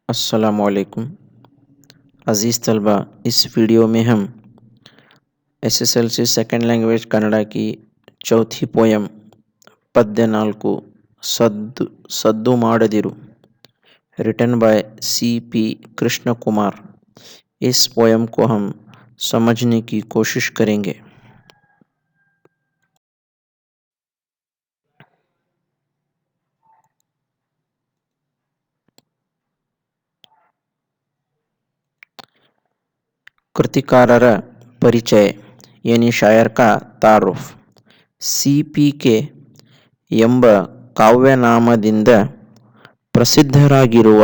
अस्सलामुअलैकुम अज़ीज़ तलबा। इस वीडियो में हम SSLC सेकेंड लैंग्वेज कन्नड़ा की चौथी पोयम पद्य नाल्कु सद्दु माडदिरु written by CP Krishna Kumar, इस पोयम को हम समझने की कोशिश करेंगे। कृतिकारर परिचय यानी शायर का तारुफ। CPK ಎಂಬ ಕಾವ್ಯನಾಮದಿಂದ ಪ್ರಸಿದ್ಧರಾಗಿರುವ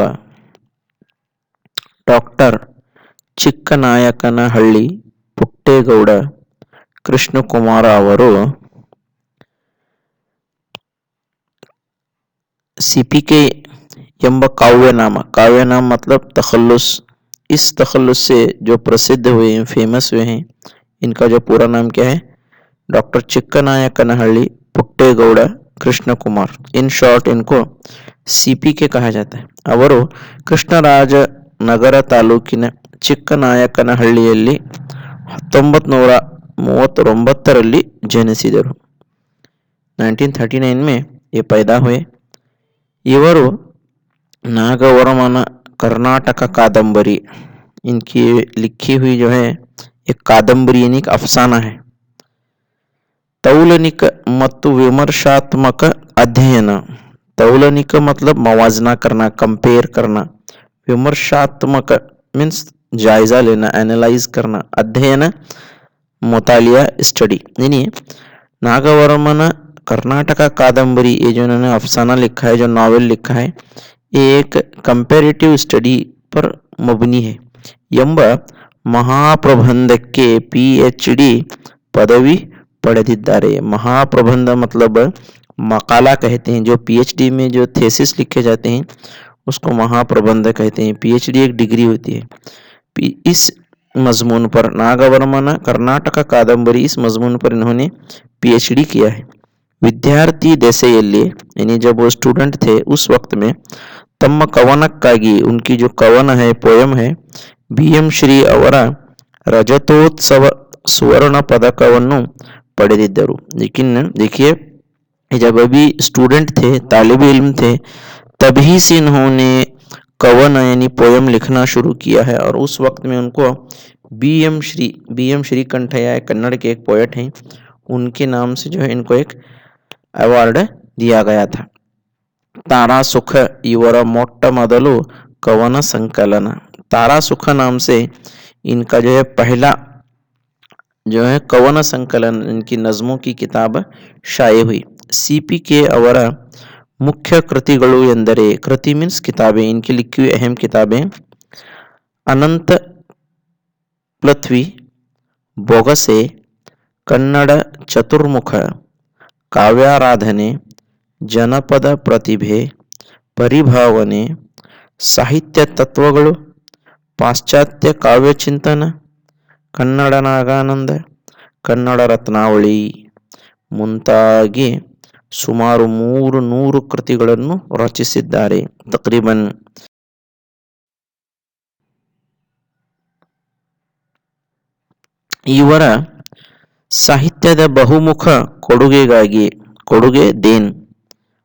ಡಾಕ್ಟರ್ ಚಿಕ್ಕನಾಯಕನಹಳ್ಳಿ ಪುಟ್ಟೇಗೌಡ ಕೃಷ್ಣಕುಮಾರ ಅವರು CPK ಎಂಬ काव्यनाम मतलब तखल्लुस। इस तखल्लुस से जो प्रसिद्ध हुए हैं, फेमस हुए हैं, इनका जो पूरा नाम क्या है? Doctor Chikkanayakanahalli Puttegowda Krishna Kumar. In short इनको CPK कहा जाता है। ಅವರು ಕೃಷ್ಣರಾಜನಗರ ತಾಲೂಕಿನ ಚಿಕ್ಕನಾಯಕನಹಳ್ಳಿಯಲ್ಲಿ 1939 ಜನಿಸಿದರು। 1939 में ये पैदा हुए। इವರು नागवर्मन कर्नाटक कादंबरी, इनकी लिखी हुई जो है एक कादंबरी यानी एक अफसाना है। तौलनिक ಮತ್ತು विमर्शात्मक अध्ययन। तौलनिक मतलब मवाजना करना, कंपेयर करना। विमर्शात्मक मीन्स जायजा लेना, एनालाइज करना। अध्ययन मुतालिया, स्टडी। यानी नागवर्मन कर्नाटक कादंबरी, ये जो इन्होंने अफसाना लिखा है, जो नॉवेल लिखा है, ये एक कंपेरेटिव स्टडी पर मबनी है। ಎಂಬ ಮಹಾಪ್ರಬಂಧಕ್ಕೆ PhD पदवी पढ़ेदिದ್ದಾರೆ। महाप्रबंध मतलब मकाला कहते हैं। जो PhD में जो थेसिस लिखे जाते हैं उसको महाप्रबंध कहते हैं। PhD एक डिग्री होती है। इस मजमून पर नागवर्मन कर्नाटक कादंबरी, इस मजमून पर इन्होंने PhD किया है। विद्यार्थी दशೆಯಲ್ಲಿ यानी जब वो स्टूडेंट थे उस वक्त में तಮ್ಮ ಕವನಕ್ಕಾಗಿ, उनकी जो कवन है, पोयम है, BM श्री ಅವರ रजतोत्सव सुवर्ण पदकವನ್ನು पढ़ेदिद्ದರು। लेकिन देखिए, जब अभी स्टूडेंट थे, तालिब इल्म थे, तभी से इन्होंने कवन यानी पोयम लिखना शुरू किया है। और उस वक्त में उनको BM श्री कंठैया कन्नड़ के एक पोएट हैं, उनके नाम से जो है इनको एक अवार्ड दिया गया था। तारा सुख ಇವರ ಮೊಟ್ಟ ಮೊದಲು कवन संकलन। तारा सुख नाम से इनका जो है पहला जो है कवन संकलन, इनकी नज़मों की किताब शाये हुई। CPK ಅವರ मुख्य कृतिಗಳು ಎಂದರೆ, कृति मीन्स किताबें, इनकी लिखी हुई अहम किताबें अनंत पृथ्वी, बोगसे, कन्नड़ चतुर्मुख, काव्याराधने, ಜನಪದ ಪ್ರತಿಭೆ, ಪರಿಭಾವನೆ, ಸಾಹಿತ್ಯ ತತ್ವಗಳು, ಪಾಶ್ಚಾತ್ಯ ಕಾವ್ಯಚಿಂತನ, ಕನ್ನಡ ನಾಗಾನಂದ, ಕನ್ನಡ ರತ್ನಾವಳಿ ಮುಂತಾಗಿ ಸುಮಾರು 300 ಕೃತಿಗಳನ್ನು ರಚಿಸಿದ್ದಾರೆ। ತಕ್ರೀಬನ್ ಇವರ ಸಾಹಿತ್ಯದ ಬಹುಮುಖ ಕೊಡುಗೆ देन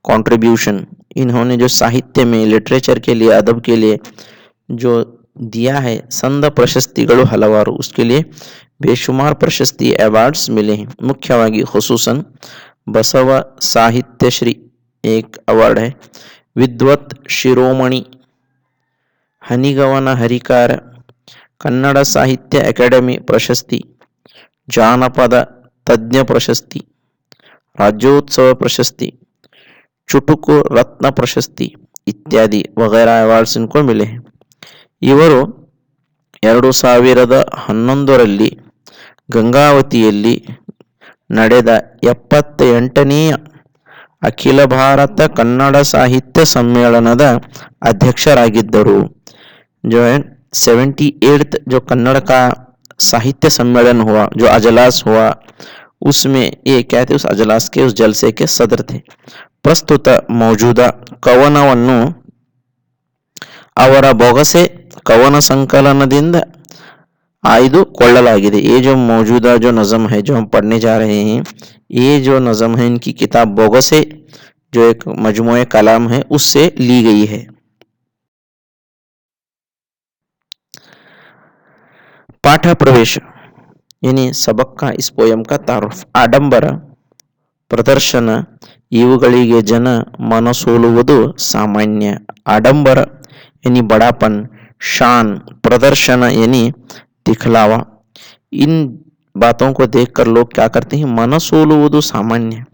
कंट्रीब्यूशन, इन्होंने जो साहित्य में, लिटरेचर के लिए, अदब के लिए जो दिया है, संद प्रशस्तिಗಳು ಹಲವಾರು, उसके लिए बेशुमार प्रशस्ति अवार्ड्स मिले हैं। मुख्यವಾಗಿ ಖುಸೂಸನ್ बसव साहित्य श्री एक अवार्ड है, विद्वत शिरोमणि, हनिगवನ हरिकार, कन्नड़ साहित्य अकादमी प्रशस्ति, जानपद तज्ञ प्रशस्ति, राज्योत्सव प्रशस्ति, चुटुಕು रत्न प्रशस्ति इत्यादि वगैरह अवार्ड्स इनको मिले हैं। ಇವರು 2011ರಲ್ಲಿ ಗಂಗಾವತಿಯಲ್ಲಿ ನಡೆದ 78ನೇ ಅಖಿಲ ಭಾರತ ಕನ್ನಡ ಸಾಹಿತ್ಯ ಸಮ್ಮೇಳನದ ಅಧ್ಯಕ್ಷರಾಗಿದ್ದರು। जो है 78th जो कन्नड़ का साहित्य सम्मेलन हुआ, जो अजलास हुआ, उसमें ये क्या थे, उस अजलास के, उस जलसे के सदर थे। प्रस्तुत मौजूदा कवनವನ್ನು ಅವರ ಬೊಗಸೆ ಕವನ संकलनದಿಂದ आयದುಕೊಳ್ಳಲಾಗಿದೆ। ये जो मौजूदा जो नज़म है जो हम पढ़ने जा रहे हैं, ये जो नज़म है इनकी किताब बोगसे जो एक मजमूए कलाम है उससे ली गई है। पाठ प्रवेश यानी सबक का इस पोयम का तारुफ। आडंबर प्रदर्शन ಇವುಗಳಿಗೆ ಜನ ಮನಸೋಲುವುದು सामान्य। आडंबर यानी बड़ापन, शान, प्रदर्शन यानी दिखलावा, इन बातों को देखकर लोग क्या करते हैं, मनसोलुವುದು सामान्य।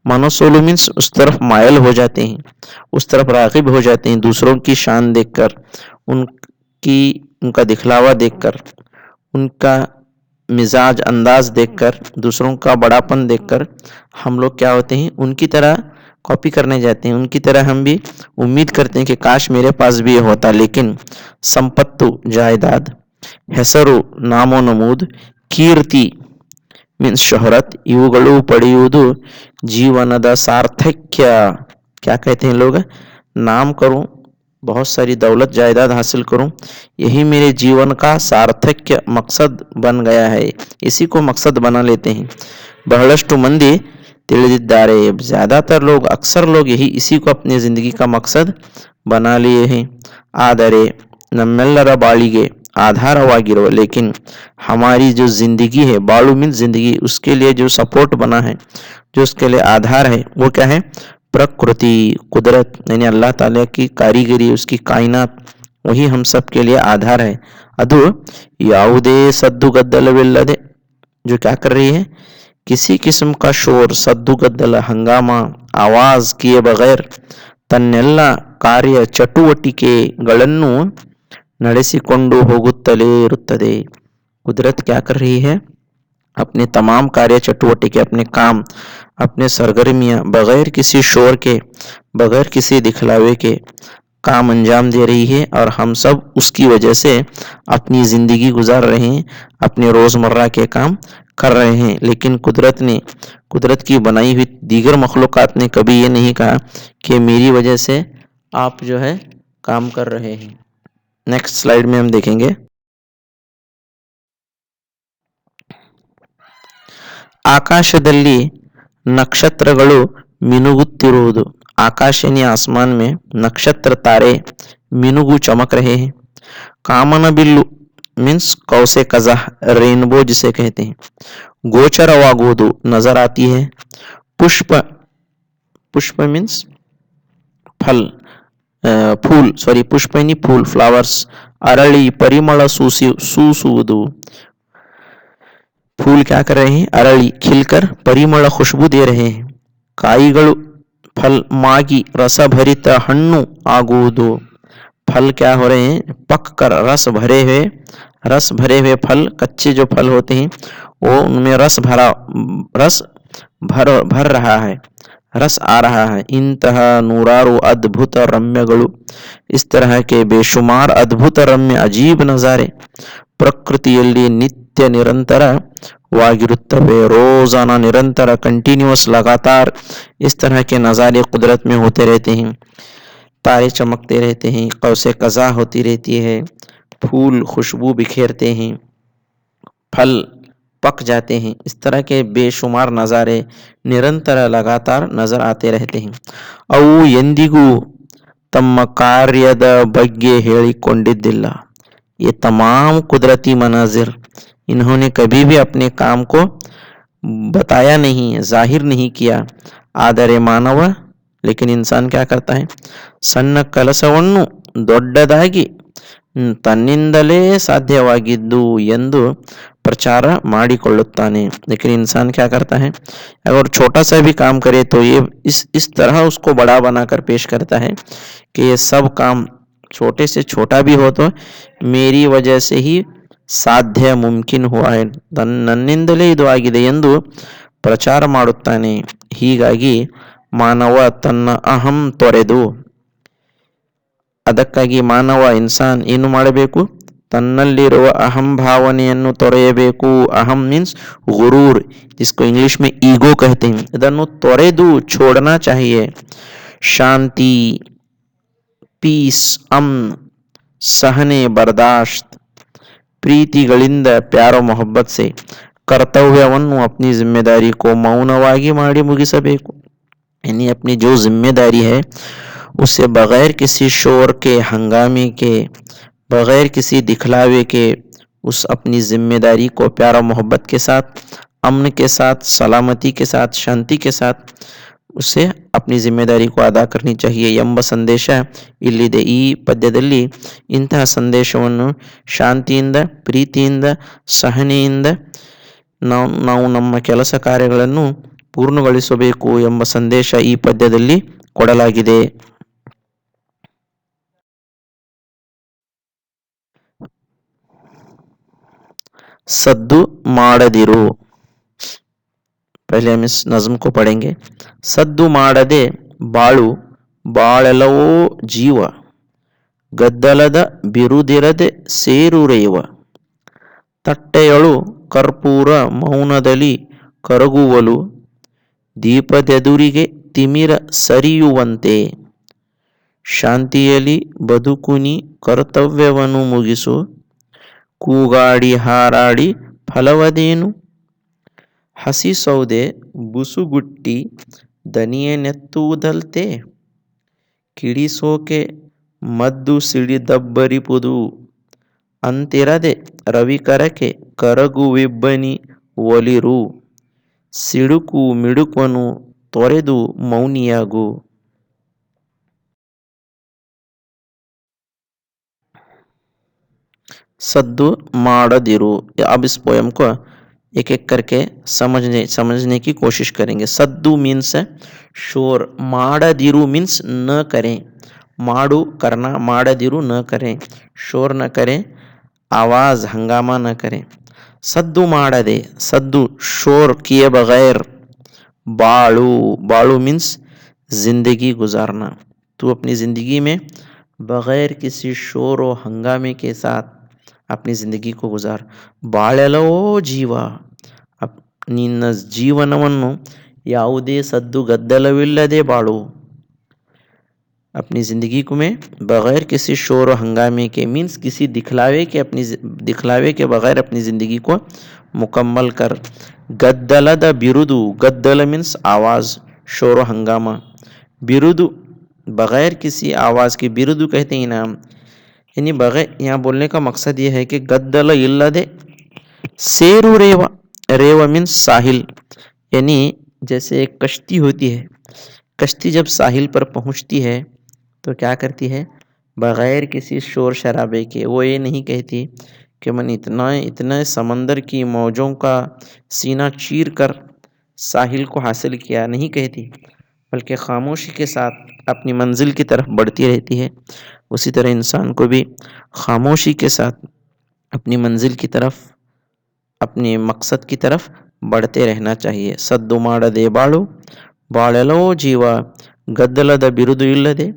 मनसोलु मीन्स उस तरफ मायल हो जाते हैं, उस तरफ रागिब हो जाते हैं, दूसरों की शान देखकर, उनका दिखलावा देखकर, उनका मिजाज अंदाज देखकर, दूसरों का बड़ापन देखकर हम लोग क्या होते हैं, उनकी तरह कॉपी करने जाते हैं, उनकी तरह हम भी उम्मीद करते हैं कि काश मेरे पास भी ये होता। लेकिन संपत्तु जायदाद, ಹೆಸರು ನಾಮೋ ನಮೂದ್, ಕೀರ್ತಿ मीन्स शोहरत, ಇವುಗಳು ಪಡೆಯುವುದು जीवनದ सार्थक्य। क्या कहते हैं लोग, नाम करूं, बहुत सारी दौलत जायदाद हासिल करूं, यही मेरे जीवन का सार्थक्य मकसद बन गया है, इसी को मकसद बना लेते हैं। ಬಹಳಷ್ಟು ಮಂದಿ ತಿಳಿದಿದ್ದಾರೆ, ज़्यादातर लोग, अक्सर लोग यही इसी को अपनी ज़िंदगी का मकसद बना लिए हैं। ಆದರೆ ನಮ್ಮೆಲ್ಲರ ಬಾಳಿಗೆ आधारವಾಗಿರುವ, लेकिन हमारी जो जिंदगी है, बालू मीन जिंदगी, उसके लिए जो सपोर्ट बना है, जो उसके लिए आधार है, वो क्या है, प्रकृति, कुदरत यानी अल्लाह ताला की कारीगरी, उसकी कायनात, वही हम सब के लिए आधार है। ಅದು ಯಾವುದೇ ಸದ್ದುಗದ್ದಲವಿಲ್ಲದೆ, जो क्या कर रही है, किसी किस्म का शोर, सद्दुगದ್ದಲ, हंगामा, आवाज किए बगैर ತನ್ನೆಲ್ಲ ಕಾರ್ಯ ಚಟುವಟಿಕೆಗಳನ್ನು ನಡೆಸಿಕೊಂಡು ಹೋಗುತ್ತಲೇ ಇರುತ್ತದೆ। कुदरत क्या कर रही है, अपने तमाम कार्य चटुवटिके, अपने काम, अपने सरगर्मियां बगैर किसी शोर के, बगैर किसी दिखलावे के काम अंजाम दे रही है, और हम सब उसकी वजह से अपनी जिंदगी गुजार रहे हैं, अपने रोजमर्रा के काम कर रहे हैं। लेकिन कुदरत की बनाई हुई दीगर मखलूकात ने कभी ये नहीं कहा कि मेरी वजह से आप जो है काम कर रहे हैं। नेक्स्ट स्लाइड में हम देखेंगे, आकाशदल्ली नक्षत्रಗಳು ಮಿನುಗುತ್ತಿರುವುದು। आकाश यानी आसमान में नक्षत्र तारे मिनुगु चमक रहे हैं। कामनबिल्लु मीन्स कौसे कज़ा, रेनबो जिसे कहते हैं, गोचरवागुವುದು नजर आती है। पुष्प, पुष्प मीन्स फल, फूल, सॉरी पुष्प यानी फूल, फ्लावर्स। अरಳಿ परिमಳ सूಸುವುದು, फूल क्या कर रहे हैं, अरಳಿ खिलकर परिमಳ खुशबू दे रहे हैं। ಕಾಯಿಗಳು फल मागी रसभरित हಣ್ಣು ಆಗುವುದು, फल क्या हो रहे हैं, पक कर रस भरे हुए फल, कच्चे जो फल होते हैं वो उनमें रस भर रहा है, रस आ रहा है। इंತಹ ನೂರಾರು अद्भुत रम्यಗಳು, इस तरह के बेशुमार अद्भुत रम्य अजीब नज़ारे प्रकृतिಯಲ್ಲಿ नित्य निरंतरವಾಗಿರುತ್ತವೆ। रोजाना निरंतर, कंटिन्यूअस, लगातार इस तरह के नज़ारे कुदरत में होते रहते हैं। तारे चमकते रहते हैं, कौसे कज़ा होती रहती है, फूल खुशबू बिखेरते हैं, फल पक जाते हैं। इस तरह के बेशुमार नज़ारे निरंतर लगातार नजर आते रहते हैं। ಅವು ಎಂದಿಗೂ ತಮ್ಮ ಕಾರ್ಯದ ಬಗ್ಗೆ ಹೇಳಿಕೊಂಡಿದ್ದಿಲ್ಲ। ये तमाम कुदरती मनाजिर, इन्होंने कभी भी अपने काम को बताया नहीं, जाहिर नहीं किया। ಆದರೆ ಮಾನವ, लेकिन इंसान क्या करता है, ಸಣ್ಣ ಕೆಲಸವನ್ನು ದೊಡ್ಡದಾಗಿ ತನ್ನಿಂದಲೇ ಸಾಧ್ಯವಾಗಿದ್ದು ಎಂದು प्रचार ಮಾಡಿಕೊಳ್ಳುತ್ತಾನೆ। लेकिन इंसान क्या करता है, अगर छोटा सा भी काम करे तो ये इस तरह उसको बड़ा बनाकर पेश करता है कि ये सब काम छोटे से छोटा भी हो तो मेरी वजह से ही ಸಾಧ್ಯ ಮುಮ್ಕಿನ್ हुआ है, ನನ್ನಿಂದಲೇ ಇದು ಆಗಿದೆ ಎಂದು ಪ್ರಚಾರ ಮಾಡುತ್ತಾನೆ। ಹೀಗಾಗಿ ಮಾನವ ತನ್ನ ಅಹಂ ತೊರೆದು, ಅದಕ್ಕಾಗಿ ಮಾನವ ಇನ್ಸಾನ್ ಏನು ಮಾಡಬೇಕು, ತನ್ನಲ್ಲಿರುವ ಅಹಂ ಭಾವನೆಯನ್ನು ತೊರೆಯಬೇಕು। ಅಹಂ मीन्स गुरूर, जिसको इंग्लिश में ईगो कहते हैं, ಇದನ್ನು ತೊರೆದು छोड़ना चाहिए। शांति, पीस, अमन, सहने बर्दाश्त ಪ್ರೀತಿಗಳಿಂದ ಪ್ಯಾರೋ ಮೊಹಬ್ಬತ್ ಸೆ ಕರ್ತವ್ಯವನ್ನು अपनी जिम्मेदारी को ಮೌನವಾಗಿ ಮಾಡಿ ಮುಗಿಸಬೇಕು यानी अपनी जो जिम्मेदारी है उसे बगैर किसी शोर के हंगामे के बगैर किसी दिखलावे के उस अपनी जिम्मेदारी को प्यार और मोहब्बत के साथ अमन के साथ सलामती के साथ शांति के साथ उसे अपनी जिम्मेदारी को अदा करनी चाहिए ಎಂಬ ಸಂದೇಶ ಇಲ್ಲಿದೆ ಈ ಪದ್ಯದಲ್ಲಿ ಇಂತಹ ಸಂದೇಶವನ್ನು ಶಾಂತಿಯಿಂದ ಪ್ರೀತಿಯಿಂದ ಸಹನೆಯಿಂದ ನಾವು ನಮ್ಮ ಕೆಲಸ ಕಾರ್ಯಗಳನ್ನು ಪೂರ್ಣಗೊಳಿಸಬೇಕು ಎಂಬ ಸಂದೇಶ ಈ ಪದ್ಯದಲ್ಲಿ ಕೊಡಲಾಗಿದೆ सद्दू ಮಾಡದಿರು पहले हम इस नज्म को पढ़ेंगे सद्दू ಮಾಡದೆ ಬಾಳು ಬಾಳೆಲವೋ ಜೀವ ಗದ್ದಲದ ಬಿರುದಿರದೆ ಸೇರುರೆಯುವ ತಟ್ಟೆಯಳು ಕರ್ಪೂರ ಮೌನದಲ್ಲಿ ಕರಗುವಲು ದೀಪದೆದುರಿಗೆ ತಿಮಿರ ಸರಿಯುವಂತೆ ಶಾಂತಿಯಲ್ಲಿ ಬದುಕುನಿ ಕರ್ತವ್ಯವನ್ನು ಮುಗಿಸು ಕೂಗಾಡಿ ಹಾರಾಡಿ ಫಲವದೇನು ಹಸಿ ಸೌದೆ ಬುಸುಗುಟ್ಟಿ ದನಿಯನೆತ್ತುವುದಲ್ತೆ ಕಿಡಿಸೋಕೆ ಮದ್ದು ಸಿಡಿದಬ್ಬರಿಪುದು ಅಂತಿರದೆ ರವಿಕರಕ್ಕೆ ಕರಗುವಿಬ್ಬನಿ ಒಲಿರು ಸಿಡುಕು ಮಿಡುಕನು ತೊರೆದು ಮೌನಿಯಾಗು सद्दू ಮಾಡದಿರು अब इस पोयम को एक एक करके समझने की कोशिश करेंगे सद्दू मीन्स शोर ಮಾಡದಿರು मीन्स न करें माडू करना ಮಾಡದಿರು न करें शोर न करें आवाज़ हंगामा न करें सद्दू ಮಾಡದೆ सद्दू शोर किए बगैर बाड़ू बाड़ू मीन्स जिंदगी गुजारना तू अपनी ज़िंदगी में बगैर किसी शोर व हंगामे के साथ अपनी ज़िंदगी को गुजार ಬಾಳೆಲವೋ ಜೀವ ನಿನ್ನ ಜೀವನವನ್ನು ಯಾವುದೇ ಸದ್ದು ಗದ್ದಲವಿಲ್ಲದೆ ಬಾಳು अपनी ज़िंदगी को में बगैर किसी शोर व हंगामे के मीन्स किसी दिखलावे के बगैर अपनी ज़िंदगी को मुकम्मल कर गद्दलद बिरुदु गद्दल मीन्स आवाज़ शोर व हंगामा बिरुदु बगैर किसी आवाज़ के बिरुदु कहते हैं ना यानी बगैर यहाँ बोलने का मकसद ये है कि गद्दल इल्लदे सेरु रेवा रेवा मीन्स साहिल यानी जैसे एक कश्ती होती है कश्ती जब साहिल पर पहुँचती है तो क्या करती है बगैर किसी शोर शराबे के वो ये नहीं कहती कि मैंने इतना समंदर की मौजों का सीना चीर कर साहिल को हासिल किया नहीं कहती बल्कि खामोशी के साथ अपनी मंजिल की तरफ बढ़ती रहती है उसी तरह इंसान को भी खामोशी के साथ अपनी मंजिल की तरफ अपने मकसद की तरफ बढ़ते रहना चाहिए सद्दु ಮಾಡದೆ ಬಾಳು ಬಾಳೆಲವೋ ಜೀವ ಗದ್ದಲದ ಬಿರುದು ಇಲ್ಲದೆ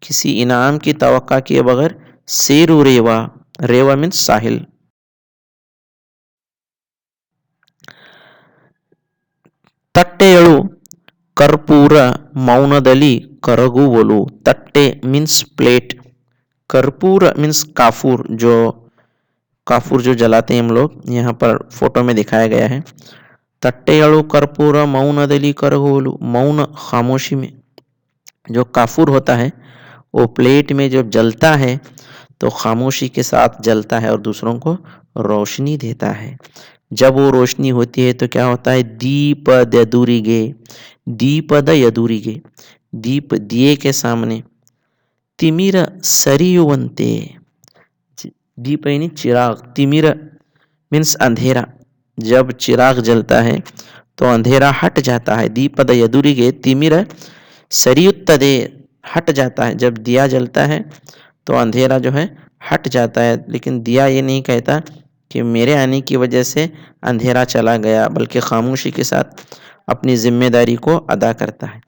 किसी इनाम की तवक्का किए बगैर सेरू रेवा रेवा मीन्स साहिल ತಟ್ಟೆಯಳು कर्पूर मौनदली करगुवलु तट्टे मीन्स प्लेट कर्पूर मीन्स काफूर जो जलाते हैं हम लोग यहाँ पर फोटो में दिखाया गया है तट्टेयळु कर्पूर मौनदली करगुवलु मौन खामोशी में जो काफूर होता है वो प्लेट में जब जलता है तो खामोशी के साथ जलता है और दूसरों को रोशनी देता है जब वो रोशनी होती है तो क्या होता है दीपद यदूरिगे दीप दिए के सामने तिमिर सरियुवंते दीप यानी चिराग तिमिर मीन्स अंधेरा जब चिराग जलता है तो अंधेरा हट जाता है दीपद यदूरिगे तिमिर सरियुत्तदे हट जाता है जब दिया जलता है तो अंधेरा जो है हट जाता है लेकिन दिया ये नहीं कहता कि मेरे आने की वजह से अंधेरा चला गया बल्कि खामोशी के साथ अपनी जिम्मेदारी को अदा करता है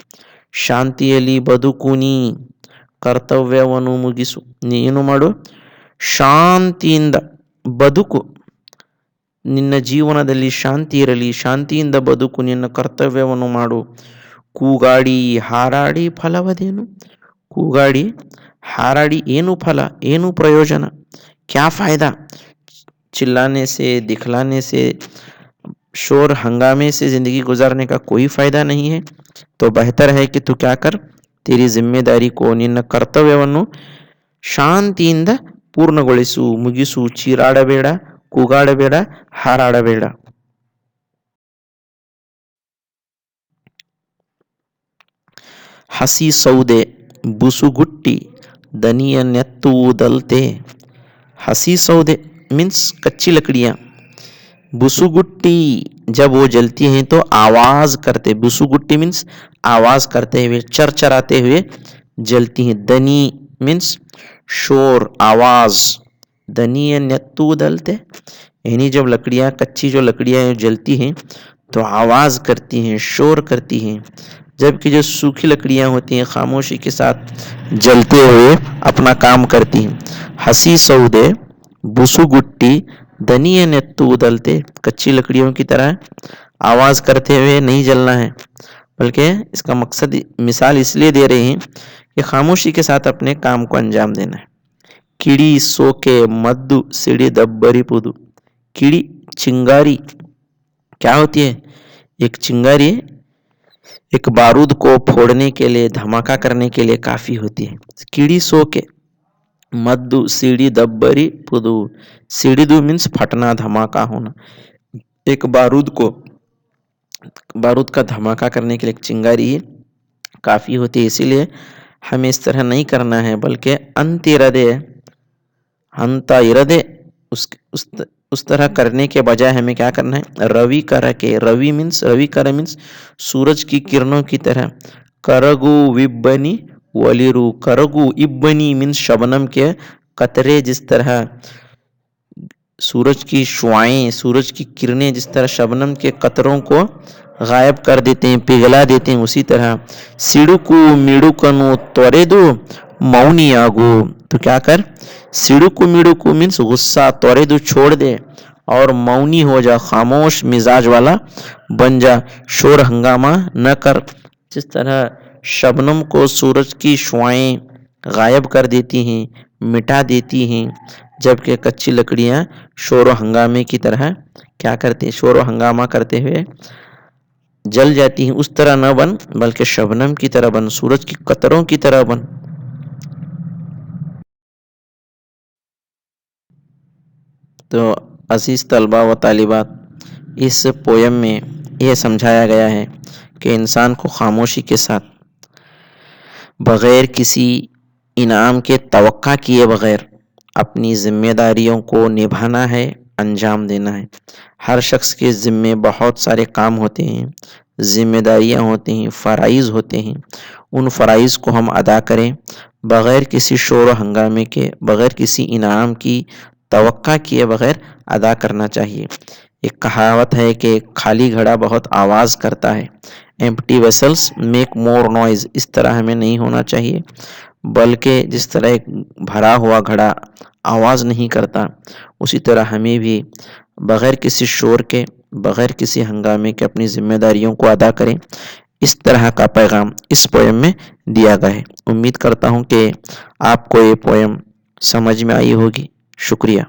ಶಾಂತಿಯಲ್ಲಿ ಬದುಕುನಿ ಕರ್ತವ್ಯವನ್ನು ಮುಗಿಸು ನೀನು ಮಾಡು ಶಾಂತಿಯಿಂದ ಬದುಕು ನಿನ್ನ ಜೀವನದಲ್ಲಿ ಶಾಂತಿ ಇರಲಿ ಶಾಂತಿಯಿಂದ ಬದುಕು ನಿನ್ನ ಕರ್ತವ್ಯವನ್ನು ಮಾಡು ಕೂಗಾಡಿ ಹಾರಾಡಿ ಫಲವದೇನು ಕೂಗಾಡಿ हाराड़ी एनु फला एनु प्रयोजन, क्या फायदा चिल्लाने से, दिखलाने से, शोर हंगामे से जिंदगी गुजारने का कोई फायदा नहीं है। तो बेहतर है कि तू क्या कर, तेरी जिम्मेदारी को ನಿನ್ನ ಕರ್ತವ್ಯವನ್ನು ಶಾಂತಿಯಿಂದ ಪೂರ್ಣಗೊಳಿಸು, ಮುಗಿಸು, ಚೀರಾಡಬೇಡ, ಕೂಗಾಡಬೇಡ, ಹಾರಾಡಬೇಡ. ಹಸಿ ಸೌದೆ ಬುಸುಗುಟ್ಟಿ ದನಿಯ ನೆತ್ತುವುದಲ್ತೆ. हसी सौदे मीन्स कच्ची लकड़ियाँ, बुसुगुट्टी जब वो जलती हैं तो आवाज करते, बुसुगुट्टी मीन्स आवाज करते हुए, चरचराते हुए जलती हैं. दनी मीन्स शोर, आवाज. दनी नेत्तु दलते यानी जब लकड़ियाँ, कच्ची जो लकड़ियाँ जलती हैं तो आवाज करती हैं, शोर करती हैं, जबकि जो सूखी लकड़ियाँ होती हैं खामोशी के साथ जलते हुए अपना काम करती हैं. हसी सौदे बुसुगुट्टी दनिये नेत्तु उदलते, कच्ची लकड़ियों की तरह आवाज करते हुए नहीं जलना है, बल्कि इसका मकसद मिसाल इसलिए दे रहे हैं कि खामोशी के साथ अपने काम को अंजाम देना है. कीड़ी सोके मद्दु सीढ़ी दब्बरी पुदु. कीड़ी चिंगारी क्या होती है, एक चिंगारी एक बारूद को फोड़ने के लिए, धमाका करने के लिए काफी होती है. कीड़ी सोके मद्दु सीढ़ी दब्बरी पुदु. सीढ़ी दु मीन्स फटना, धमाका होना. एक बारूद का धमाका करने के लिए एक चिंगारी काफी होती है. इसीलिए हमें इस तरह नहीं करना है, बल्कि अंता इरदे उस तरह करने के बजाय हमें क्या करना है, रवि कर के. रवि मीन्स सूरज की किरणों की तरह. करगु विब्बनी वलिरु. करगु इब्बनी मीन्स शबनम के कतरे, जिस तरह सूरज की शुआएं, सूरज की किरणें जिस तरह शबनम के कतरों को गायब कर देते हैं, पिघला देते हैं, उसी तरह सिड़ुकु मिड़ुकनु त्वरेदु मौनी आगु. तो क्या कर, सिड़ुकु मिड़ुकु मीन्स गुस्सा, त्वरेदु छोड़ दे, और मौनी हो जा, खामोश मिजाज वाला बन जा, शोर हंगामा न कर. जिस तरह शबनम को सूरज की शुआएं गायब कर देती हैं, मिटा देती हैं, जबकि कच्ची लकड़ियां शोर हंगामे की तरह क्या करती हैं, शोर हंगामा करते हुए जल जाती हैं. उस तरह न बन, बल्कि शबनम की तरह बन, सूरज की कतरों की तरह बन. तो अजीज तलबा व तालिबात, इस पोयम में यह समझाया गया है कि इंसान को खामोशी के साथ बग़ैर किसी इनाम के तवक्का किए बग़ैर अपनी जिम्मेदारियों को निभाना है, अंजाम देना है. हर शख्स के ज़िम्मे बहुत सारे काम होते हैं, जिम्मेदारियां होती हैं, फ़राइज़ होते हैं. उन फ़राइज़ को हम अदा करें बग़ैर किसी शोर हंगामे के, बग़ैर किसी इनाम की तवक्का किए बग़ैर अदा करना चाहिए. एक कहावत है कि खाली घड़ा बहुत आवाज़ करता है. Empty vessels make more noise. इस तरह हमें नहीं होना चाहिए, बल्कि जिस तरह एक भरा हुआ घड़ा आवाज़ नहीं करता, उसी तरह हमें भी बग़ैर किसी शोर के, बग़ैर किसी हंगामे के अपनी जिम्मेदारियों को अदा करें. इस तरह का पैगाम इस पोयम में दिया गया है. उम्मीद करता हूँ कि आपको ये पोयम समझ में आई होगी. शुक्रिया.